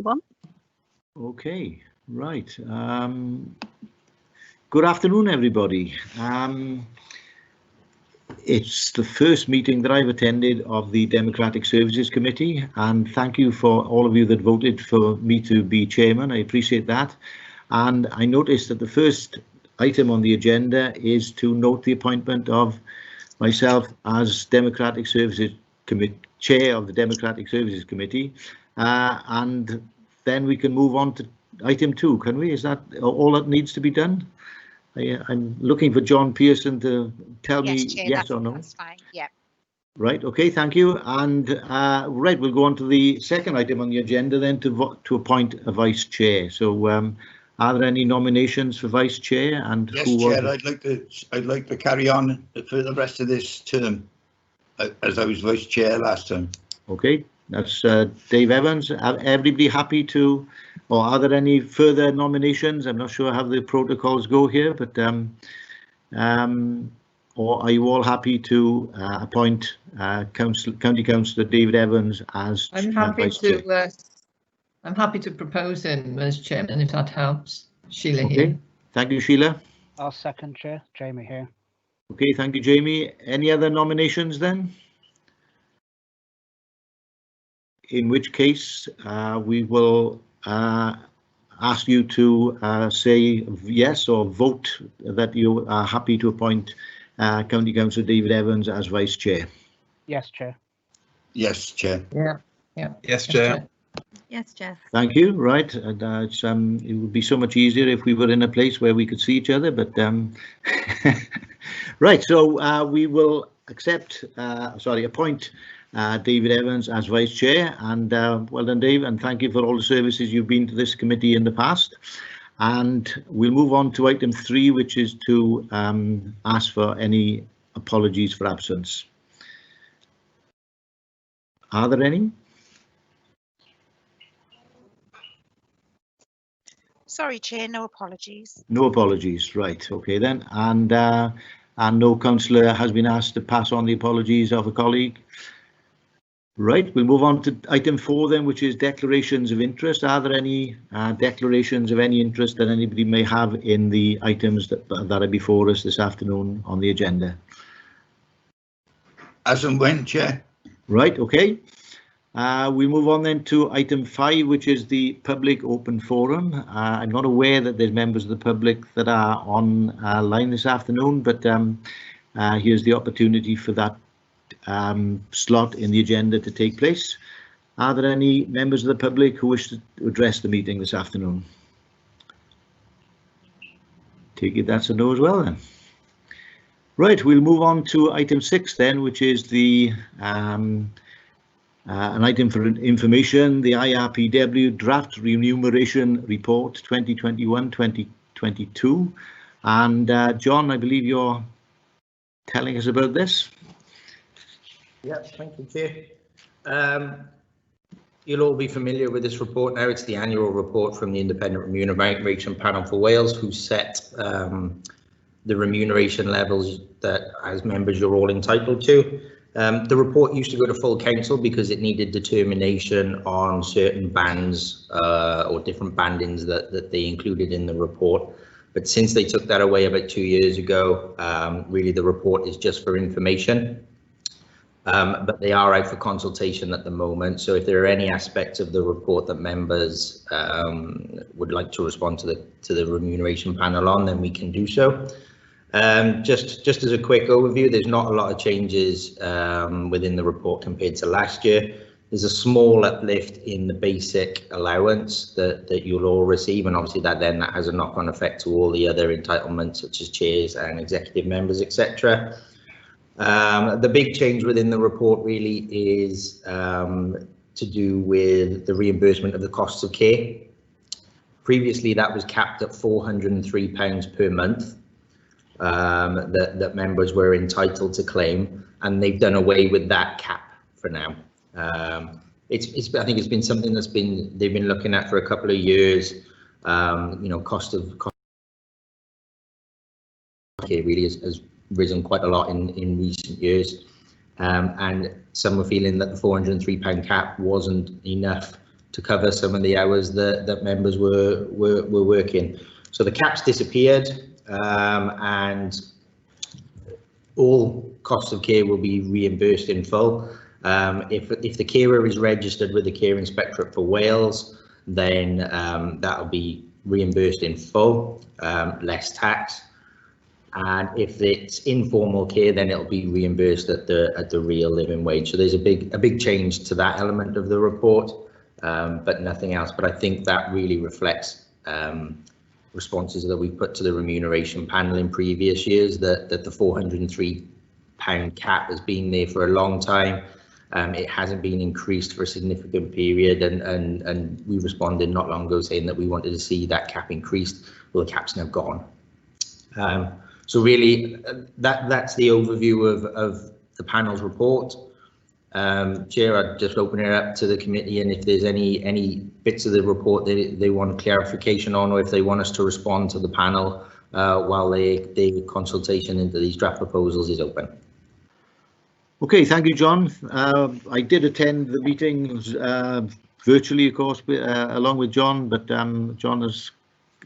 One. Okay, right. Good afternoon, everybody. It's the first meeting that I've attended of the Democratic Services Committee, and thank you for all of you that voted for me to be chairman. I appreciate that. And I noticed that the first item on the agenda is to note the appointment of myself as Democratic Services Committee Chair of the Democratic Services Committee, and then we can move on to item 2, can we? Is that all that needs to be done? I'm looking for John Pearson to tell me Chair, yes or no. That's fine, yeah. Right, okay, thank you. And right, we'll go on to the second item on the agenda then to appoint a vice chair. So are there any nominations for vice chair? And yes, who Chair, I'd like to carry on for the rest of this term as I was vice chair last time. Okay, that's Dave Evans. Everybody happy to, or are there any further nominations? I'm not sure how the protocols go here, but or are you all happy to appoint County Councillor David Evans as vice chair? I'm happy to propose him as chairman if that helps. Sheila Okay, here. thank you, Sheila. I'll second, Chair. Jamie here. Okay, thank you, Jamie. Any other nominations then? In which case, we will ask you to say yes or vote that you are happy to appoint County Councillor David Evans as vice chair. Yes, Chair. Yes, Chair. Yeah. Yes, Chair. Yes, Chair. Thank you. Right, and it would be so much easier if we were in a place where we could see each other. But right, so we will appoint David Evans as vice chair, and well done, Dave, and thank you for all the services you've been to this committee in the past. And we'll move on to item 3, which is to ask for any apologies for absence. Are there any? Sorry, Chair, no apologies. No apologies, right, okay then. And no councillor has been asked to pass on the apologies of a colleague. Right, we'll move on to item 4 then, which is declarations of interest. Are there any declarations of any interest that anybody may have in the items that are before us this afternoon on the agenda? As and when, Chair. Right, okay. We move on then to item 5, which is the public open forum. I'm not aware that there's members of the public that are online this afternoon, but here's the opportunity for that slot in the agenda to take place. Are there any members of the public who wish to address the meeting this afternoon? Take it that's a no as well then. Right, we'll move on to item 6 then, which is the an item for information, the IRPW Draft Remuneration Report 2021-2022. And John, I believe you're telling us about this. Yes, thank you, Chair. You'll all be familiar with this report now. It's the annual report from the Independent Remuneration Panel for Wales, who set the remuneration levels that, as members, you're all entitled to. The report used to go to full council because it needed determination on certain bands or different bandings that they included in the report. But since they took that away about 2 years ago, really the report is just for information. But they are out for consultation at the moment. So if there are any aspects of the report that members would like to respond to the remuneration panel on, then we can do so. Just as a quick overview, there's not a lot of changes within the report compared to last year. There's a small uplift in the basic allowance that you'll all receive, and obviously that has a knock-on effect to all the other entitlements such as chairs and executive members, etc. The big change within the report really is to do with the reimbursement of the costs of care. Previously that was capped at £403 per month. That members were entitled to claim, and they've done away with that cap for now. I think it's been something they've been looking at for a couple of years. Cost of care really has risen quite a lot in recent years, and some were feeling that the £403 cap wasn't enough to cover some of the hours that members were working. So the caps disappeared, and all costs of care will be reimbursed in full. If the carer is registered with the Care Inspectorate for Wales, then that'll be reimbursed in full, less tax. And if it's informal care, then it'll be reimbursed at the real living wage. So there's a big change to that element of the report, but nothing else. But I think that really reflects responses that we put to the remuneration panel in previous years, that the £403 cap has been there for a long time. It hasn't been increased for a significant period, and we responded not long ago saying that we wanted to see that cap increased. Well, the cap's now gone. So really, that's the overview of the panel's report. Chair, I'd just open it up to the committee, and if there's any bits of the report they want clarification on, or if they want us to respond to the panel while the consultation into these draft proposals is open. Okay, thank you, John. I did attend the meetings virtually, of course, along with John, but John has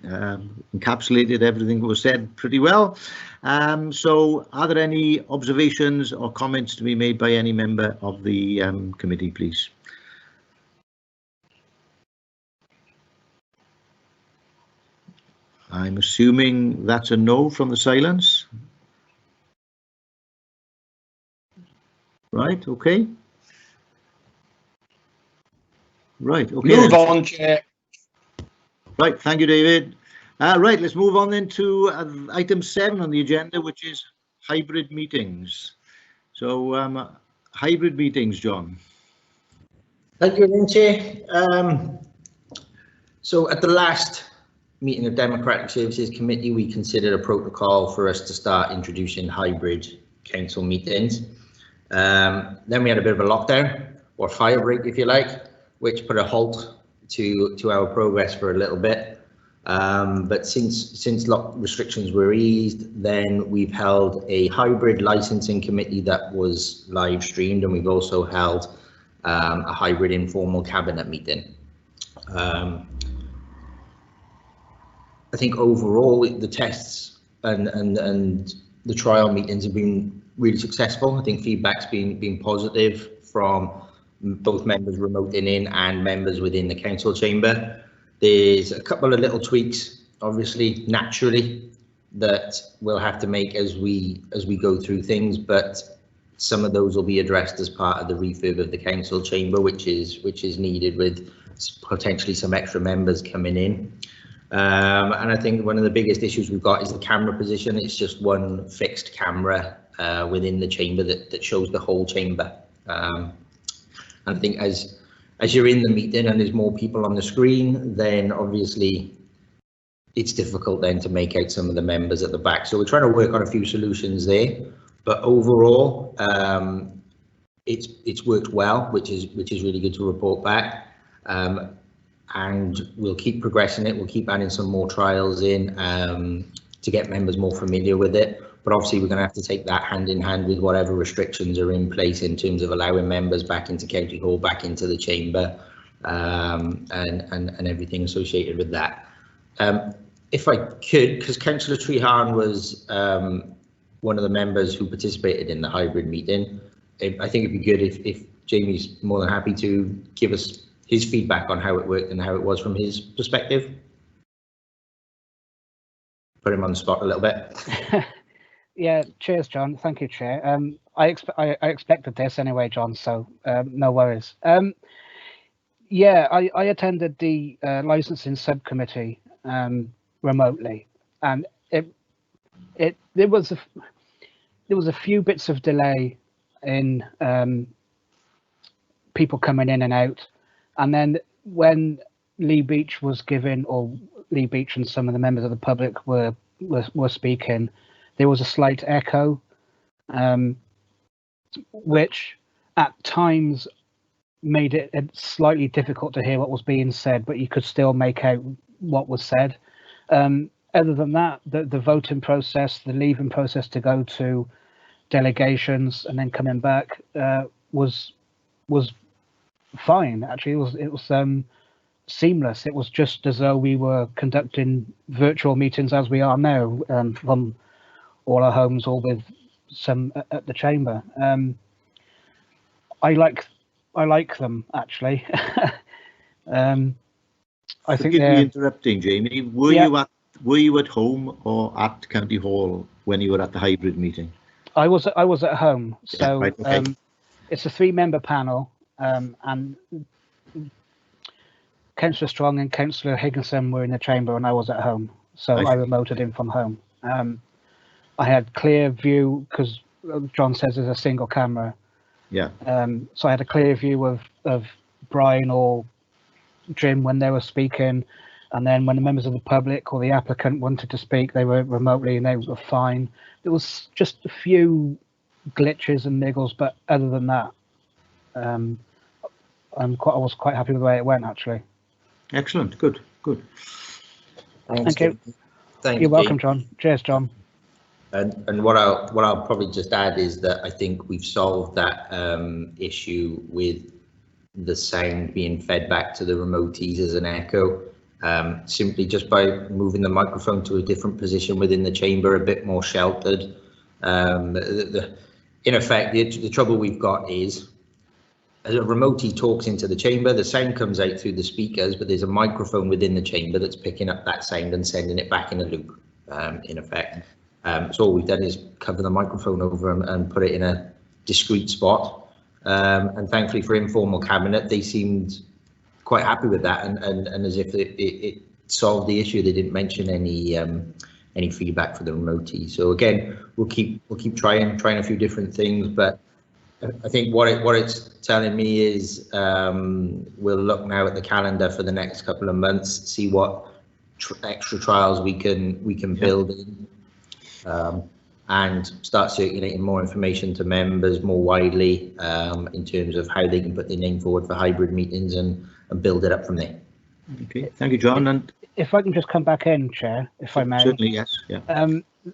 encapsulated everything that was said pretty well. So are there any observations or comments to be made by any member of the committee, please? I'm assuming that's a no from the silence. Right, okay. Right, okay. Move on, Chair. Right, thank you, David. Right, let's move on then to item 7 on the agenda, which is hybrid meetings. So, hybrid meetings, John. Thank you, Chair. So at the last meeting of Democratic Services Committee, we considered a protocol for us to start introducing hybrid council meetings. Then we had a bit of a lockdown, or fire break if you like, which put a halt to our progress for a little bit. But since restrictions were eased, then we've held a hybrid licensing committee that was live streamed, and we've also held a hybrid informal cabinet meeting. I think overall the tests and the trial meetings have been really successful. I think feedback's been positive from both members remoting in and members within the council chamber. There's a couple of little tweaks, obviously, naturally, that we'll have to make as we go through things, but some of those will be addressed as part of the refurb of the council chamber, which is needed, with potentially some extra members coming in. And I think one of the biggest issues we've got is the camera position. It's just one fixed camera within the chamber that shows the whole chamber. And I think as you're in the meeting and there's more people on the screen, then obviously it's difficult then to make out some of the members at the back. So we're trying to work on a few solutions there, but overall it's worked well, which is really good to report back. And we'll keep progressing it. We'll keep adding some more trials in to get members more familiar with it. But obviously we're going to have to take that hand in hand with whatever restrictions are in place in terms of allowing members back into County Hall, back into the chamber, and everything associated with that. If I could, because Councillor Treharne was one of the members who participated in the hybrid meeting, I think it'd be good if Jamie's more than happy to give us his feedback on how it worked and how it was from his perspective. Put him on the spot a little bit. Yeah, cheers, John. Thank you, Chair. I expected this anyway, John, so no worries. Yeah, I attended the licensing subcommittee remotely, and there was a few bits of delay in people coming in and out, and then when Lee Beach was given, or Lee Beach and some of the members of the public were speaking, there was a slight echo, which at times made it slightly difficult to hear what was being said, but you could still make out what was said. Other than that, the voting process, the leaving process to go to delegations and then coming back was fine. Actually, it was seamless. It was just as though we were conducting virtual meetings as we are now, from all our homes or with some at the chamber. I like them actually. I think Forgive me they're. interrupting, Jamie. Yeah. Were you at home or at County Hall when you were at the hybrid meeting? I was at home. So right, okay. it's a 3-member panel, and Councillor Strong and Councillor Higginson were in the chamber, and I was at home. So I remoted in from home. I had clear view because John says there's a single camera. Yeah. So I had a clear view of Brian or Jim when they were speaking, and then when the members of the public or the applicant wanted to speak, they were remotely and they were fine. There was just a few glitches and niggles, but other than that, I was quite happy with the way it went actually. Excellent. Good. Thank you. Thanks, You're welcome, Jamie. John. Cheers, John. And what I'll probably just add is that I think we've solved that issue with the sound being fed back to the remotees as an echo, simply just by moving the microphone to a different position within the chamber, a bit more sheltered. In effect, the trouble we've got is, as a remotee talks into the chamber, the sound comes out through the speakers, but there's a microphone within the chamber that's picking up that sound and sending it back in a loop, in effect. So all we've done is cover the microphone over and put it in a discrete spot. And thankfully for informal cabinet, they seemed quite happy with that, and as if it solved the issue. They didn't mention any feedback for the remotee. So again, we'll keep trying a few different things, but I think what it's telling me is we'll look now at the calendar for the next couple of months, see what extra trials we can build in. And start circulating more information to members more widely in terms of how they can put their name forward for hybrid meetings and build it up from there. Okay, thank you, John. And if I can just come back in, Chair, if I may. Certainly, yes. Yeah.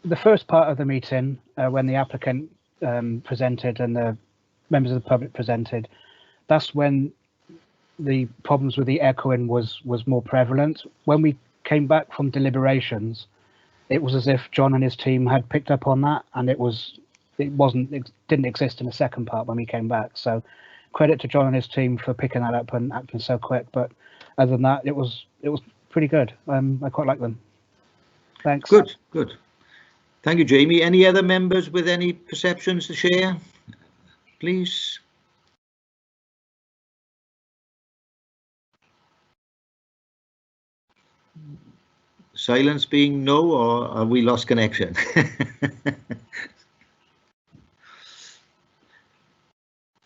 The first part of the meeting, when the applicant presented and the members of the public presented, that's when the problems with the echoing was more prevalent. When we came back from deliberations, it was as if John and his team had picked up on that, and it didn't exist in the second part when we came back. So credit to John and his team for picking that up and acting so quick. But other than that, it was pretty good. I quite like them. Thanks. Good. Thank you, Jamie. Any other members with any perceptions to share, please? Silence being no, or have we lost connection?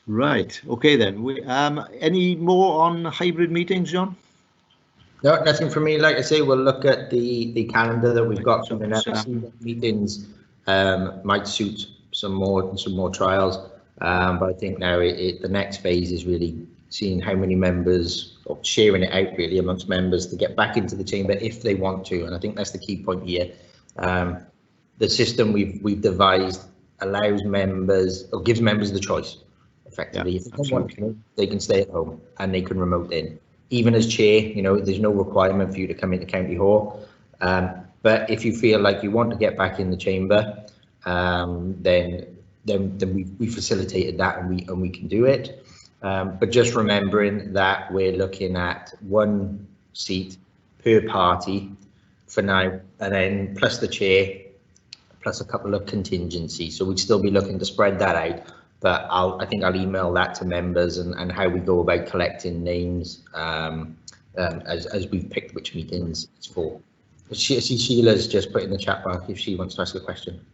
Right. Okay then. Any more on hybrid meetings, John? No, nothing for me. Like I say, we'll look at the calendar that we've got from the next meetings. Might suit some more trials. But I think now the next phase is really seeing how many members, or sharing it out really amongst members to get back into the chamber if they want to. And I think that's the key point here. The system we've devised allows members, or gives members the choice, effectively. If they don't want to, they can stay at home and they can remote in. Even as chair, there's no requirement for you to come into County Hall. But if you feel like you want to get back in the chamber, then we facilitated that, and we can do it. But just remembering that we're looking at 1 seat per party for now, and then plus the chair, plus a couple of contingencies. So we'd still be looking to spread that out. But I think I'll email that to members and how we go about collecting names as we've picked which meetings it's for. Sheila's just put in the chat box if she wants to ask a question.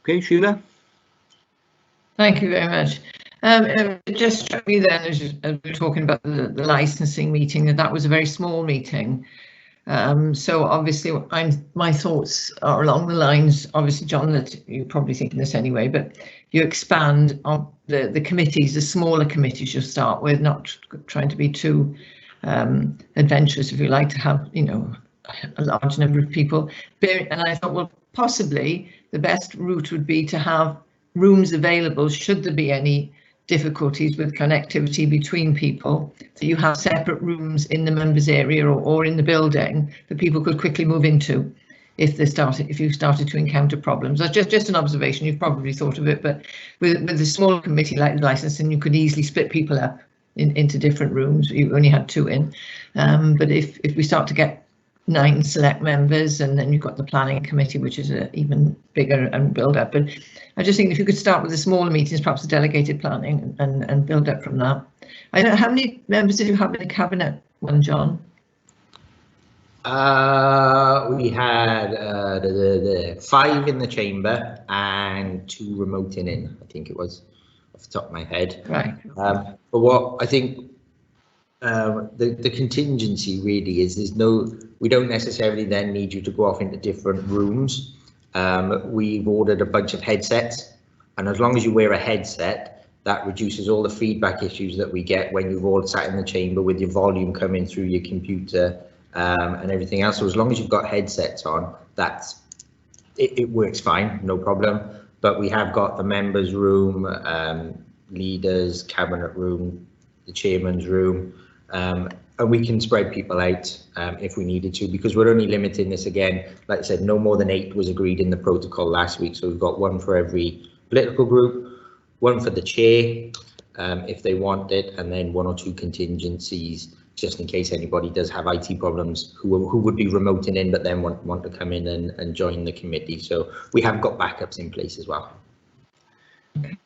Okay, Sheila. Thank you very much. It just struck me then, as we were talking about the licensing meeting, that was a very small meeting. So obviously my thoughts are along the lines, obviously, John, that you're probably thinking this anyway, but you expand on the committees, the smaller committees you'll start with, not trying to be too adventurous, if you like, to have, a large number of people. And I thought, well, possibly the best route would be to have rooms available should there be any difficulties with connectivity between people, that you have separate rooms in the members area or in the building that people could quickly move into if you started to encounter problems. That's just an observation. You've probably thought of it, but with a small committee like the licensing, you could easily split people up into different rooms. You only had 2 in, but if we start to get 9 select members, and then you've got the planning committee, which is even bigger and build up. But I just think if you could start with the smaller meetings, perhaps the delegated planning, and build up from that. I don't know, how many members did you have in the cabinet one, John? We had the 5 in the chamber and 2 remoting in, I think it was, off the top of my head. Right. But what I think the contingency really is, we don't necessarily then need you to go off into different rooms. We've ordered a bunch of headsets, and as long as you wear a headset, that reduces all the feedback issues that we get when you've all sat in the chamber with your volume coming through your computer and everything else. So as long as you've got headsets on, it works fine, no problem. But we have got the members' room, leaders, cabinet room, the chairman's room, and we can spread people out if we needed to, because we're only limiting this again. Like I said, no more than 8 was agreed in the protocol last week, so we've got 1 for every political group, 1 for the chair if they want it, and then 1 or 2 contingencies just in case anybody does have IT problems who would be remoting in but then want to come in and join the committee. So we have got backups in place as well. Okay.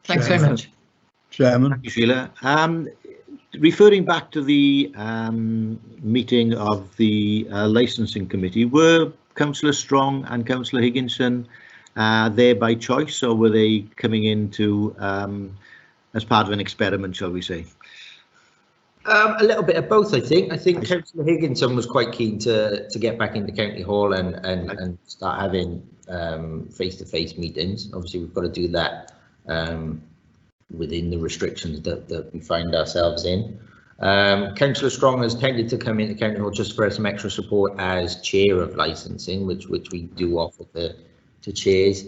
Thanks very much. Chairman. Thank you, Sheila. Referring back to the meeting of the licensing committee, were Councillor Strong and Councillor Higginson there by choice, or were they coming into as part of an experiment, shall we say? A little bit of both, I think. I think Councillor Higginson was quite keen to get back into County Hall and start having face-to-face meetings. Obviously, we've got to do that within the restrictions that we find ourselves in. Councillor Strong has tended to come into County Hall just for some extra support as chair of licensing, which we do offer to chairs.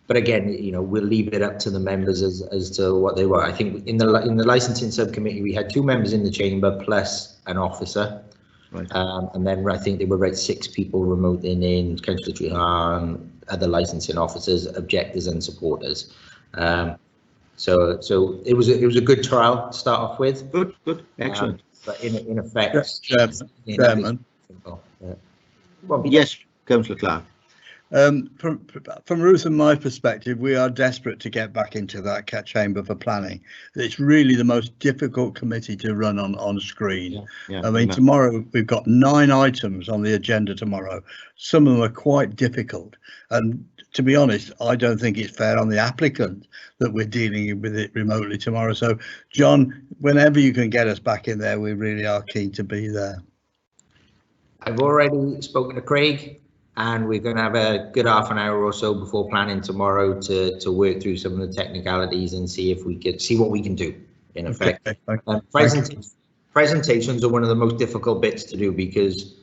But again, you know, we'll leave it up to the members as to what they want. I think in the licensing subcommittee, we had 2 members in the chamber plus an officer. Right. And then I think there were about 6 people remoting in, Councillor Trehan, other licensing officers, objectors and supporters. So it was a good trial to start off with. Good, excellent. But in effect, Chairman. Yes, Councillor Clark. From Ruth and my perspective, we are desperate to get back into that chamber for planning. It's really the most difficult committee to run on screen. Yeah, I mean, tomorrow we've got 9 items on the agenda tomorrow. Some of them are quite difficult, and to be honest, I don't think it's fair on the applicant that we're dealing with it remotely tomorrow. So, John, whenever you can get us back in there, we really are keen to be there. I've already spoken to Craig, and we're going to have a good half an hour or so before planning tomorrow to work through some of the technicalities and see if we can see what we can do. In effect, presentations are one of the most difficult bits to do, because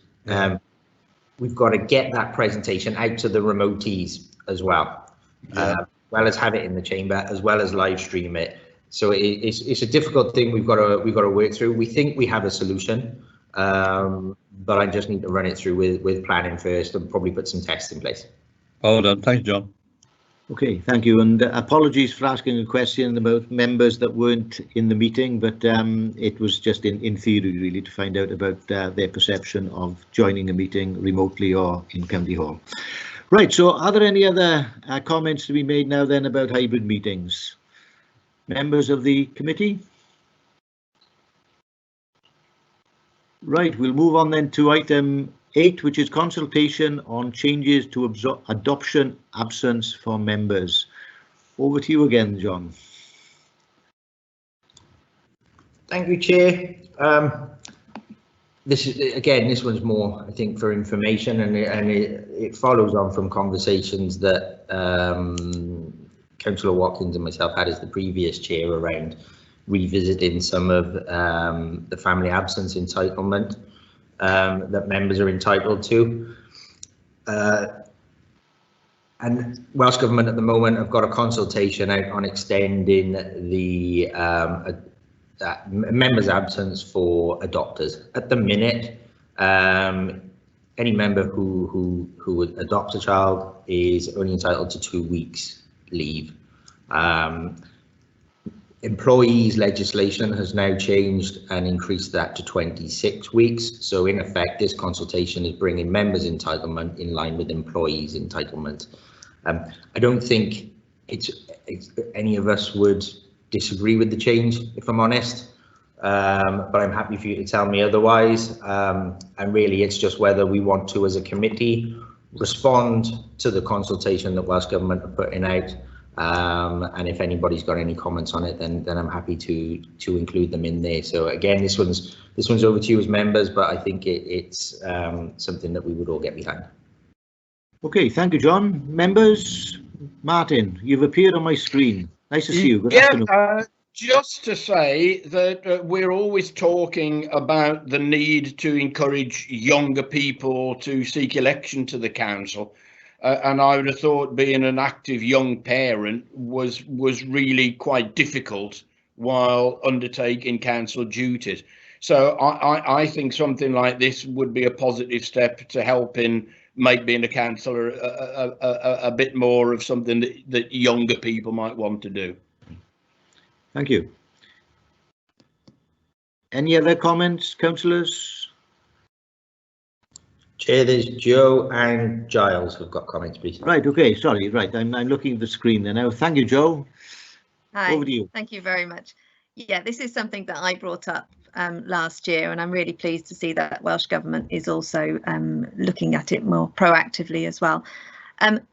we've got to get that presentation out to the remotees as well, as well as have it in the chamber, as well as live stream it. So it's a difficult thing we've got to work through. We think we have a solution. But I just need to run it through with planning first and probably put some tests in place. Well done. Thanks, John. Okay, thank you. And apologies for asking a question about members that weren't in the meeting, but it was just in theory, really, to find out about their perception of joining a meeting remotely or in County Hall. Right, so are there any other comments to be made now then about hybrid meetings? Members of the committee? Right, we'll move on then to item 8, which is consultation on changes to adoption absence for members. Over to you again, John. Thank you, Chair. This one's more, I think, for information, and it follows on from conversations that Councillor Watkins and myself had as the previous chair around revisiting some of the family absence entitlement that members are entitled to. And Welsh Government at the moment have got a consultation out on extending the member's absence for adopters. At the minute, any member who would adopt a child is only entitled to 2 weeks leave. Employees legislation has now changed and increased that to 26 weeks. So in effect, this consultation is bringing members' entitlement in line with employees' entitlement. I don't think it's any of us would disagree with the change, if I'm honest, but I'm happy for you to tell me otherwise. And really, it's just whether we want to, as a committee, respond to the consultation that Welsh Government are putting out. And if anybody's got any comments on it, then I'm happy to include them in there. So again, this one's over to you as members, but I think it's something that we would all get behind. Okay, thank you, John. Members, Martin, you've appeared on my screen. Nice to see you. Good afternoon. Just to say that we're always talking about the need to encourage younger people to seek election to the council. And I would have thought being an active young parent was really quite difficult while undertaking council duties. So I think something like this would be a positive step to helping make being a councillor a bit more of something that younger people might want to do. Thank you. Any other comments, councillors? Chair, there's Joe and Giles who've got comments, please. Right, okay, sorry, right, I'm looking at the screen there now. Thank you, Joe. Hi, over to you. Thank you very much. Yeah, this is something that I brought up last year, and I'm really pleased to see that Welsh Government is also looking at it more proactively as well.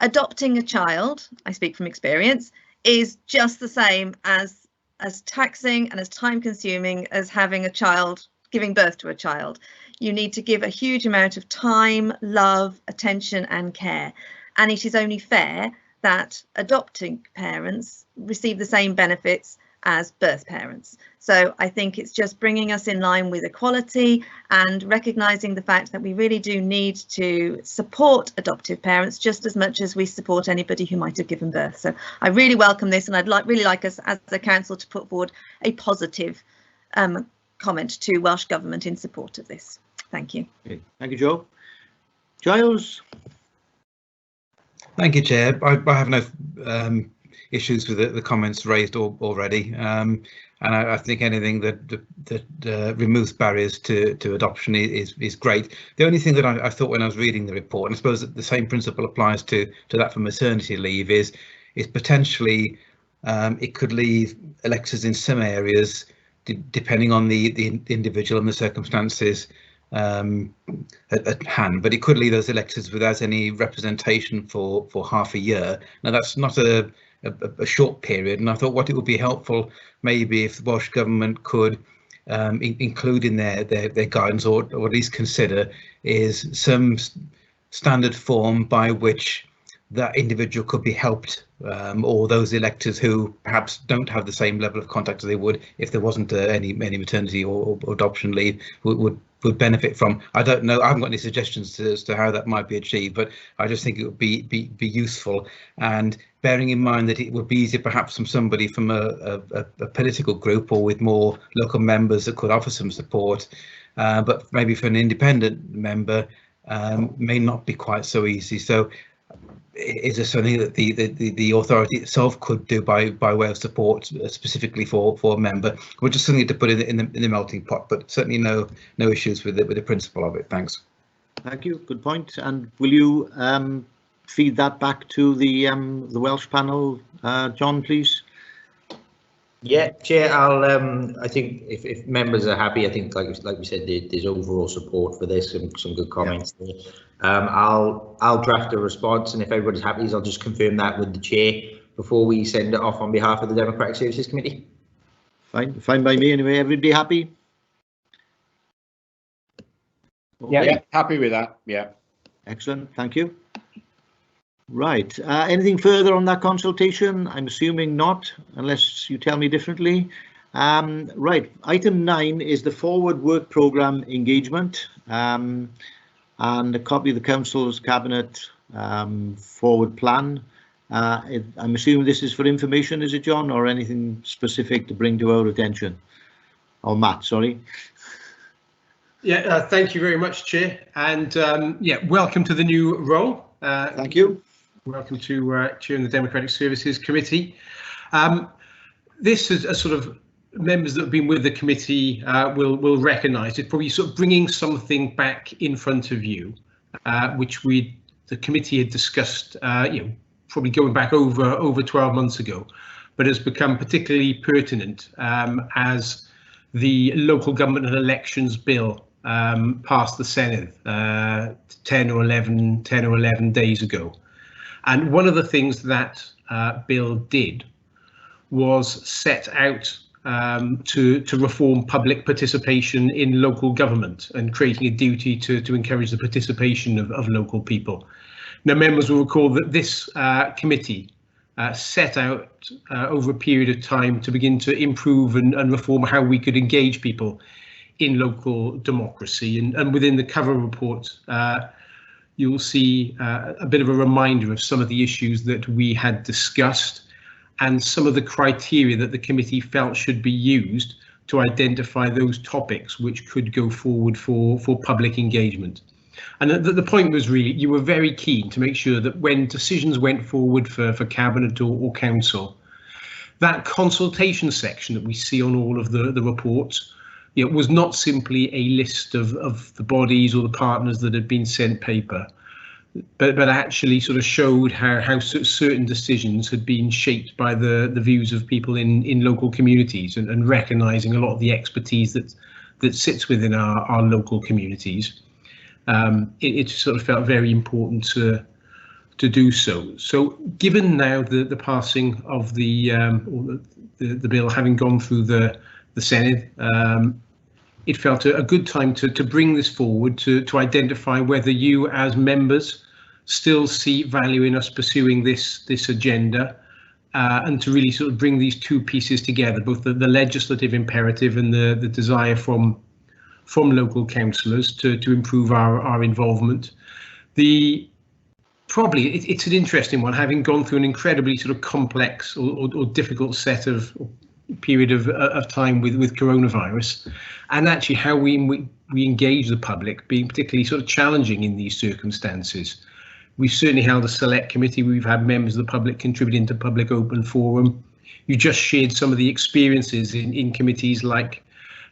Adopting a child, I speak from experience, is just the same as taxing and as time consuming as having a child, giving birth to a child. You need to give a huge amount of time, love, attention and care. And it is only fair that adopting parents receive the same benefits as birth parents. So I think it's just bringing us in line with equality and recognising the fact that we really do need to support adoptive parents just as much as we support anybody who might have given birth. So I really welcome this, and I'd really like us as a council to put forward a positive comment to Welsh Government in support of this. Thank you. Okay. Thank you, Joe. Giles. Thank you, Chair. I have no issues with the comments raised already, and I think anything that removes barriers to adoption is great. The only thing that I thought when I was reading the report, and I suppose that the same principle applies to that for maternity leave, is potentially it could leave electors in some areas, depending on the individual and the circumstances at hand, but it could leave those electors without any representation for half a year. Now that's not a short period, and I thought what it would be helpful maybe if the Welsh Government could include in their guidance, or at least consider, is some standard form by which that individual could be helped, or those electors who perhaps don't have the same level of contact as they would if there wasn't any maternity or adoption leave would benefit from. I don't know, I haven't got any suggestions as to how that might be achieved, but I just think it would be useful, and bearing in mind that it would be easier perhaps from somebody from a political group or with more local members that could offer some support, but maybe for an independent member may not be quite so easy. So is there something that the authority itself could do by way of support specifically for a member? We're just something to put in the melting pot, but certainly no issues with the principle of it. Thanks. Thank you. Good point. And will you feed that back to the Welsh panel, John, please? Yeah, Chair. I think if members are happy, I think like we said, there's overall support for this and some good comments there. I'll draft a response, and if everybody's happy, I'll just confirm that with the chair before we send it off on behalf of the Democratic Services Committee. Fine by me anyway. Everybody happy? Okay. Yeah, happy with that. Yeah. Excellent. Thank you. Right. Anything further on that consultation? I'm assuming not, unless you tell me differently. Right. Item 9 is the Forward Work Programme engagement, and a copy of the Council's Cabinet forward plan. I'm assuming this is for information, is it, John, or anything specific to bring to our attention? Or Matt, sorry. Yeah, thank you very much, Chair, and yeah, welcome to the new role. Thank you. Welcome to chairing the Democratic Services Committee. This is a sort of members that have been with the committee will recognise it, probably sort of bringing something back in front of you, which the committee had discussed, probably going back over 12 months ago, but has become particularly pertinent as the Local Government and Elections Bill passed the Senate 10 or 11 days ago. And one of the things that bill did was set out to reform public participation in local government and creating a duty to encourage the participation of local people. Now, members will recall that this committee set out over a period of time to begin to improve and reform how we could engage people in local democracy. And within the cover report, you'll see a bit of a reminder of some of the issues that we had discussed and some of the criteria that the committee felt should be used to identify those topics which could go forward for public engagement. And the point was really, you were very keen to make sure that when decisions went forward for Cabinet or Council, that consultation section that we see on all of the reports, it was not simply a list of the bodies or the partners that had been sent paper, but actually sort of showed how certain decisions had been shaped by the views of people in local communities and recognising a lot of the expertise that sits within our local communities. It sort of felt very important to do so. So given now the passing of the bill having gone through the Senate, it felt a good time to bring this forward to identify whether you as members still see value in us pursuing this agenda and to really sort of bring these two pieces together, both the legislative imperative and the desire from local councillors to improve our involvement. It's an interesting one, having gone through an incredibly sort of complex or difficult period of time with coronavirus, and actually how we engage the public being particularly sort of challenging in these circumstances. We've certainly held a select committee. We've had members of the public contributing to public open forum. You just shared some of the experiences in committees like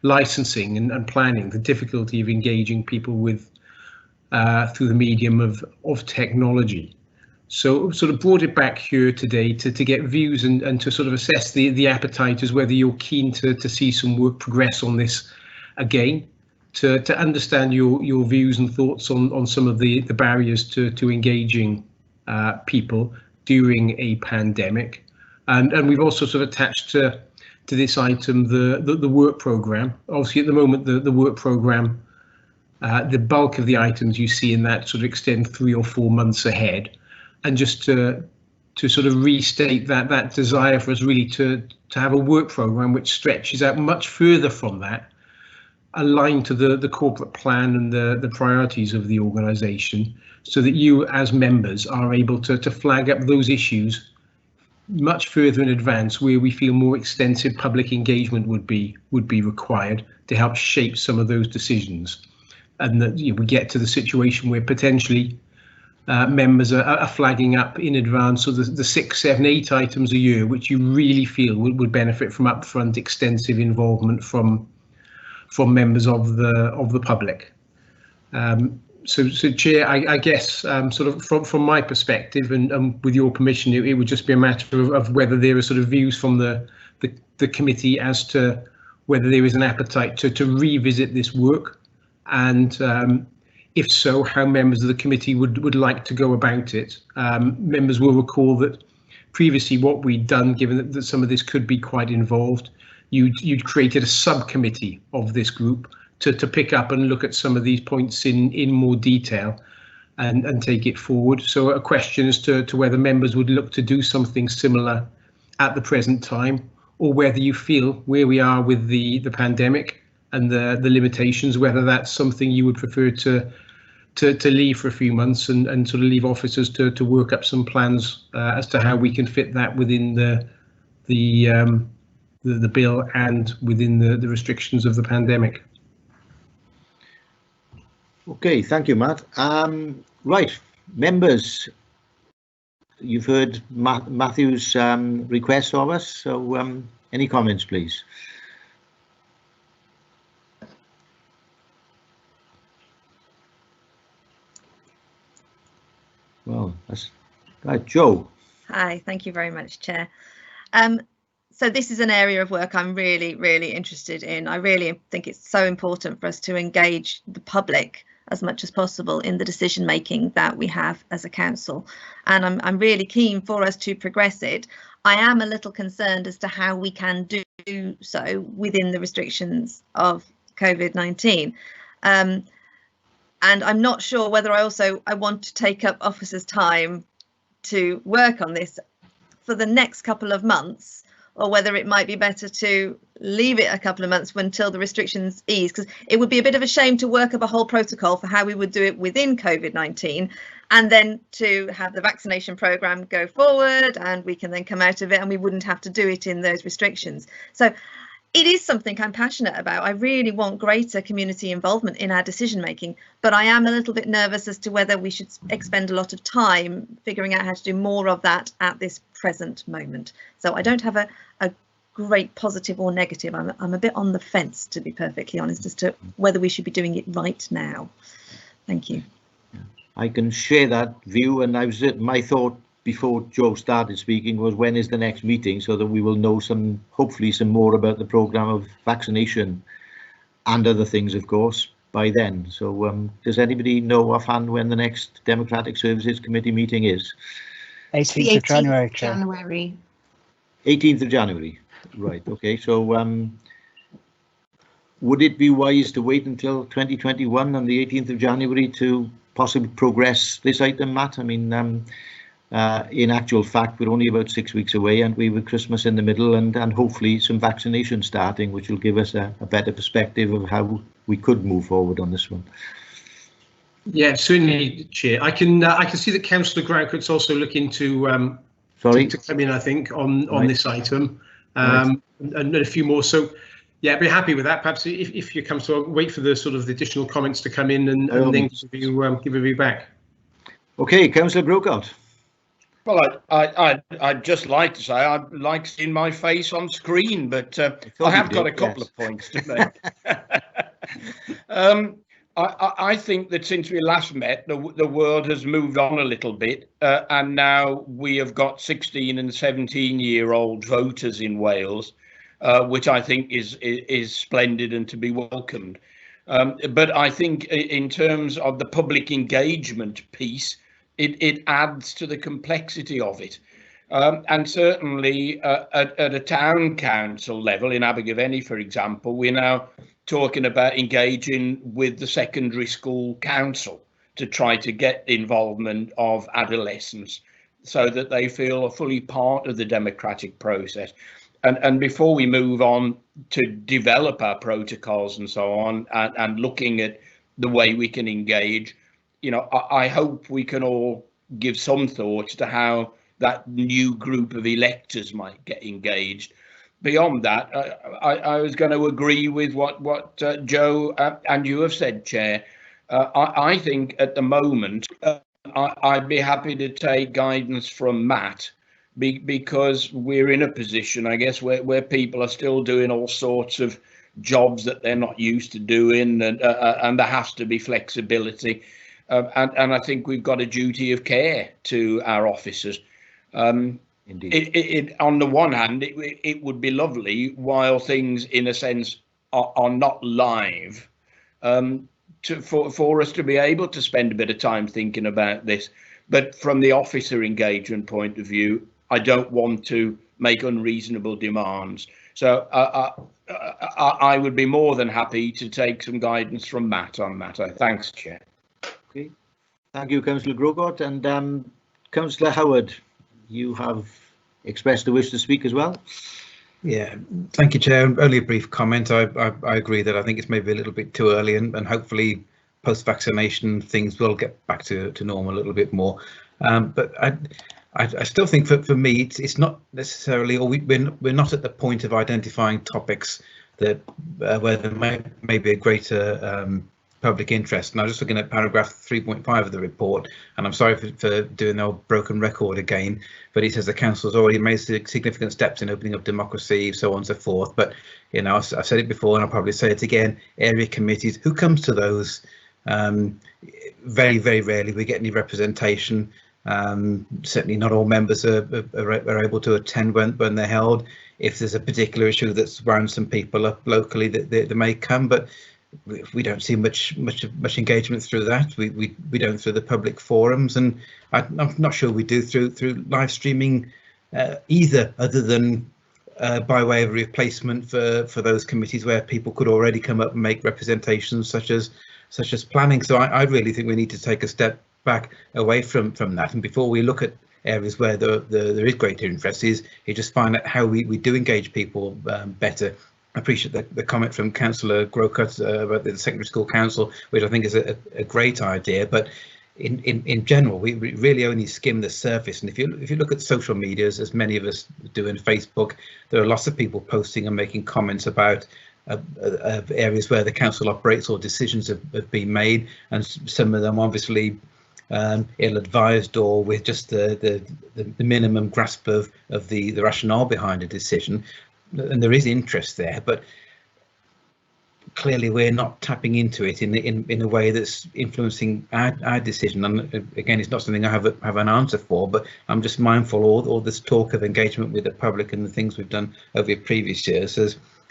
licensing and planning, the difficulty of engaging people with through the medium of technology. So sort of brought it back here today to get views and to sort of assess the appetite as whether you're keen to see some work progress on this again, to understand your views and thoughts on some of the barriers to engaging people during a pandemic. And we've also sort of attached to this item the work programme. Obviously at the moment the work programme, the bulk of the items you see in that sort of extend 3 or 4 months ahead. And just to sort of restate that desire for us really to have a work programme which stretches out much further from that, aligned to the corporate plan and the priorities of the organisation, so that you as members are able to flag up those issues much further in advance where we feel more extensive public engagement would be required to help shape some of those decisions. And that we get to the situation where potentially members are flagging up in advance of the 6, 7, 8 items a year which you really feel would benefit from upfront extensive involvement from members of the public. So Chair, I guess sort of from my perspective and with your permission, it would just be a matter of whether there are sort of views from the committee as to whether there is an appetite to revisit this work, and if so, how members of the committee would like to go about it. Members will recall that previously what we'd done, given that some of this could be quite involved, you'd created a subcommittee of this group to pick up and look at some of these points in more detail and take it forward. So a question as to whether members would look to do something similar at the present time, or whether you feel where we are with the pandemic and the limitations, whether that's something you would prefer to to leave for a few months and sort of leave officers to work up some plans as to how we can fit that within the bill and within the restrictions of the pandemic. Okay, thank you, Matt. Right, members, you've heard Matthew's request of us, so any comments, please? Well, that's right. Joe. Hi, thank you very much, Chair. So this is an area of work I'm really, really interested in. I really think it's so important for us to engage the public as much as possible in the decision making that we have as a council, and I'm really keen for us to progress it. I am a little concerned as to how we can do so within the restrictions of COVID-19. And I'm not sure whether I want to take up officers' time to work on this for the next couple of months, or whether it might be better to leave it a couple of months until the restrictions ease, because it would be a bit of a shame to work up a whole protocol for how we would do it within COVID-19 and then to have the vaccination programme go forward and we can then come out of it and we wouldn't have to do it in those restrictions. So it is something I'm passionate about. I really want greater community involvement in our decision making, but I am a little bit nervous as to whether we should expend a lot of time figuring out how to do more of that at this present moment. So I don't have a great positive or negative. I'm a bit on the fence, to be perfectly honest, as to whether we should be doing it right now. Thank you. I can share that view, and my thought before Joe started speaking was, when is the next meeting, so that we will know hopefully some more about the programme of vaccination and other things, of course, by then. So does anybody know offhand when the next Democratic Services Committee meeting is? 18th of January. 18th of January. Right, okay, so would it be wise to wait until 2021 and the 18th of January to possibly progress this item, Matt? I mean, in actual fact, we're only about 6 weeks away, and we with Christmas in the middle, and hopefully some vaccination starting, which will give us a better perspective of how we could move forward on this one. Yeah, certainly, Chair. I can see that Councillor Graucott's also looking to come in, I think, on this item, and a few more. So, yeah, I'd be happy with that. Perhaps if you come to wait for the sort of the additional comments to come in and then give a view back. Okay, Councillor Graucott. Well, I'd just like to say I'd like seeing my face on screen, but I have got a couple of points to make. I think that since we last met, the world has moved on a little bit, and now we have got 16 and 17-year-old voters in Wales, which I think is splendid and to be welcomed. But I think in terms of the public engagement piece, it adds to the complexity of it. And certainly at a town council level in Abergavenny, for example, we're now talking about engaging with the secondary school council to try to get involvement of adolescents so that they feel a fully part of the democratic process. And before we move on to develop our protocols and so on, and looking at the way we can engage, you know, I hope we can all give some thought to how that new group of electors might get engaged. Beyond that, I was going to agree with what Joe and you have said, Chair. I think at the moment I'd be happy to take guidance from Matt, because we're in a position, I guess, where people are still doing all sorts of jobs that they're not used to doing, and there has to be flexibility. And I think we've got a duty of care to our officers. Indeed. On the one hand, it would be lovely while things, in a sense, are not live, for us to be able to spend a bit of time thinking about this. But from the officer engagement point of view, I don't want to make unreasonable demands. So I would be more than happy to take some guidance from Matt on that. Thanks, Chair. Okay, thank you, Councillor Graucott. And Councillor Howard, you have expressed a wish to speak as well. Yeah, thank you, Chair. Only a brief comment. I agree that I think it's maybe a little bit too early, and hopefully post-vaccination things will get back to normal a little bit more. But I still think for me it's not necessarily, or we're not at the point of identifying topics that where there may be a greater public interest. And I was just looking at paragraph 3.5 of the report, and I'm sorry for doing the old broken record again, but he says the council has already made significant steps in opening up democracy, so on and so forth. But you know, I've said it before and I'll probably say it again, area committees, who comes to those? Very, very rarely we get any representation. Certainly not all members are able to attend when they're held. If there's a particular issue that's wound some people up locally, that they may come, but we don't see much engagement through that. We don't through the public forums, and I'm not sure we do through live streaming either, other than by way of replacement for those committees where people could already come up and make representations, such as planning. So I really think we need to take a step back away from that, and before we look at areas where there is greater interest, is you just find out how we do engage people better. I appreciate the comment from Councillor Grocott about the secondary school council, which I think is a great idea, but in general we really only skim the surface. And if you look at social medias, as many of us do in Facebook, there are lots of people posting and making comments about areas where the council operates or decisions have been made, and some of them obviously ill-advised or with just the minimum grasp of the rationale behind a decision. And there is interest there, but clearly we're not tapping into it in a way that's influencing our decision. And again, it's not something I have an answer for, but I'm just mindful all this talk of engagement with the public and the things we've done over previous years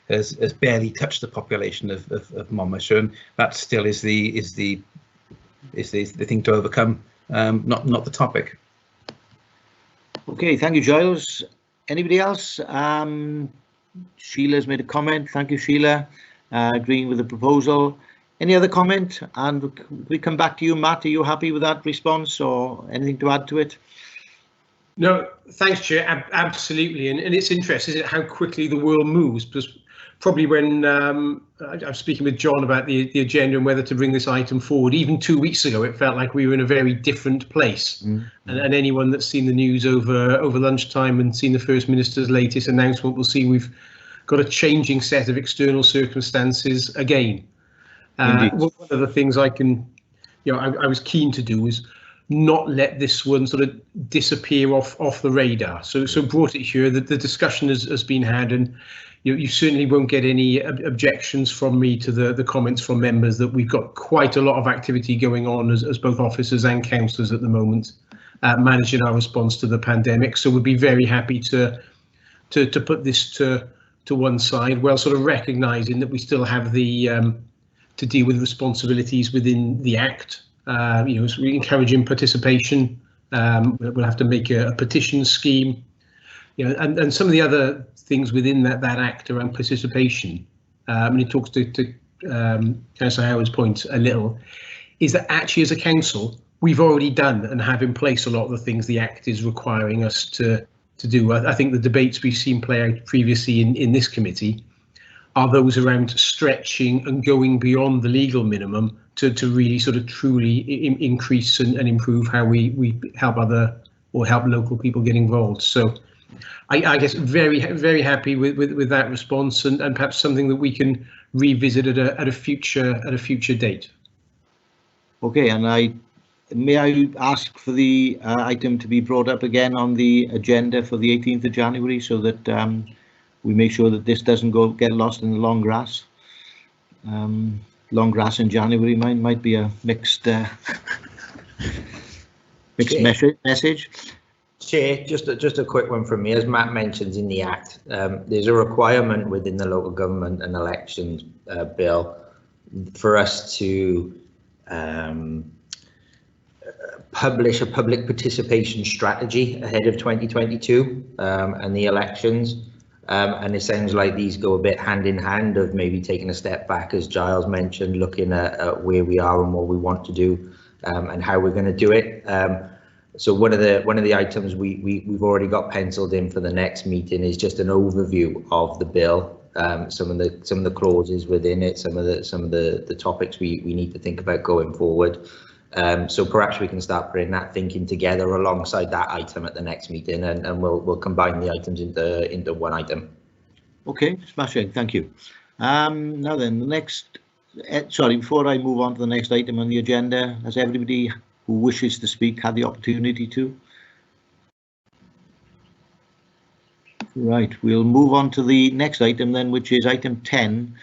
has barely touched the population of Monmouthshire, and that still is the thing to overcome, not the topic. Okay, thank you, Giles. Anybody else? Sheila's made a comment. Thank you, Sheila. Agreeing with the proposal. Any other comment? And we come back to you, Matt. Are you happy with that response, or anything to add to it? No, thanks, Chair. Absolutely, and it's interesting, isn't it, how quickly the world moves? Because probably when I'm speaking with John about the agenda and whether to bring this item forward, even 2 weeks ago, it felt like we were in a very different place. And anyone that's seen the news over lunchtime and seen the First Minister's latest announcement will see we've got a changing set of external circumstances again. One of the things I was keen to do was not let this one sort of disappear off the radar. So brought it here. That the discussion has been had, and you certainly won't get any objections from me to the comments from members that we've got quite a lot of activity going on as both officers and councillors at the moment, managing our response to the pandemic. So we'd be very happy to put this to one side, while sort of recognising that we still have the to deal with responsibilities within the Act. So we're encouraging participation. We'll have to make a petition scheme, and some of the other things within that Act around participation. And it talks to Councillor Howard's point a little, is that actually as a council we've already done and have in place a lot of the things the Act is requiring us to do. I think the debates we've seen play out previously in this committee are those around stretching and going beyond the legal minimum to really sort of truly increase and improve how we help help local people get involved. So I guess very, very happy with that response, and perhaps something that we can revisit at a future date. Okay, and may I ask for the item to be brought up again on the agenda for the 18th of January, so that we make sure that this doesn't get lost in the long grass. Long grass in January might be a mixed message. Chair, just a quick one from me. As Matt mentions in the Act, there's a requirement within the Local Government and Elections Bill for us to publish a public participation strategy ahead of 2022 and the elections. And it sounds like these go a bit hand in hand, of maybe taking a step back, as Giles mentioned, looking at where we are and what we want to do and how we're going to do it. So one of the items we've already got penciled in for the next meeting is just an overview of the bill, some of the clauses within it, some of the topics we need to think about going forward. So perhaps we can start putting that thinking together alongside that item at the next meeting, and we'll combine the items into one item. Okay, smashing. Thank you. Now then, the next. Sorry, before I move on to the next item on the agenda, has everybody who wishes to speak had the opportunity to? Right, we'll move on to the next item then, which is item 10,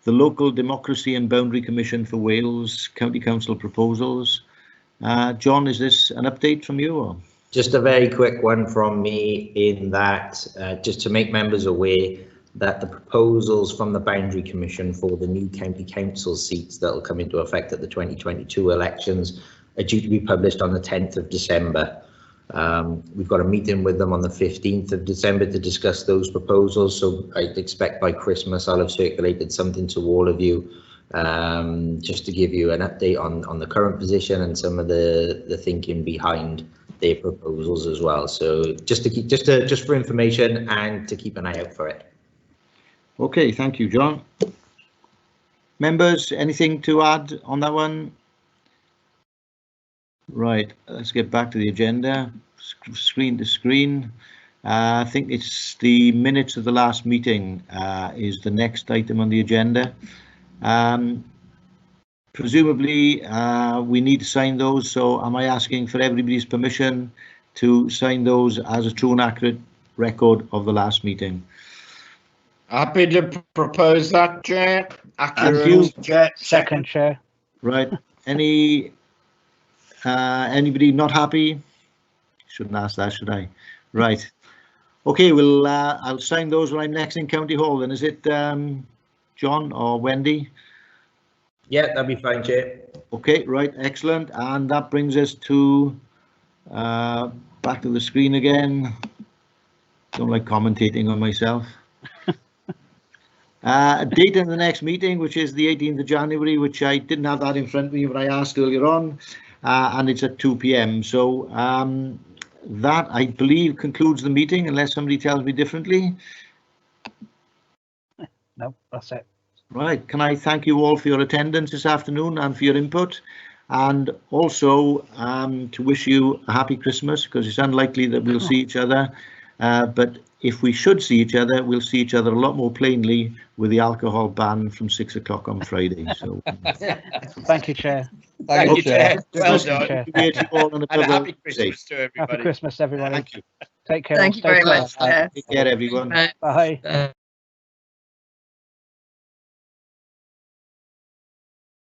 the Local Democracy and Boundary Commission for Wales County Council proposals. John, is this an update from you? Or? Just a very quick one from me, in that just to make members aware that the proposals from the Boundary Commission for the new county council seats that will come into effect at the 2022 elections are due to be published on the 10th of December. We've got a meeting with them on the 15th of December to discuss those proposals, so I'd expect by Christmas I'll have circulated something to all of you, just to give you an update on the current position and some of the thinking behind their proposals as well. So just for information and to keep an eye out for it. Okay, thank you, John. Members, anything to add on that one? Right, let's get back to the agenda. Screen to screen. I think it's the minutes of the last meeting is the next item on the agenda. Presumably we need to sign those, so am I asking for everybody's permission to sign those as a true and accurate record of the last meeting? Happy to propose that, Chair. Accurate. Chair. Second, Chair. Right. Anybody not happy? Shouldn't ask that, should I? Right. Okay, well, I'll sign those when I'm next in County Hall. Then is it John or Wendy? Yeah, that'd be fine, Chair. Okay, right, excellent. And that brings us to back to the screen again. Don't like commentating on myself. Date in the next meeting, which is the 18th of January, which I didn't have that in front of me, but I asked earlier on, and it's at 2 p.m. So that, I believe, concludes the meeting, unless somebody tells me differently. No, that's it. Right. Can I thank you all for your attendance this afternoon and for your input, and also to wish you a happy Christmas, because it's unlikely that we'll see each other. But if we should see each other, we'll see each other a lot more plainly with the alcohol ban from 6 o'clock on Friday. So thank you, Chair. Thank you, Chair. Well done. done. And And a happy Christmas to everybody. Happy Christmas, everybody. Thank you. Take care. Thank you very much, Chair. Take care, everyone. Bye.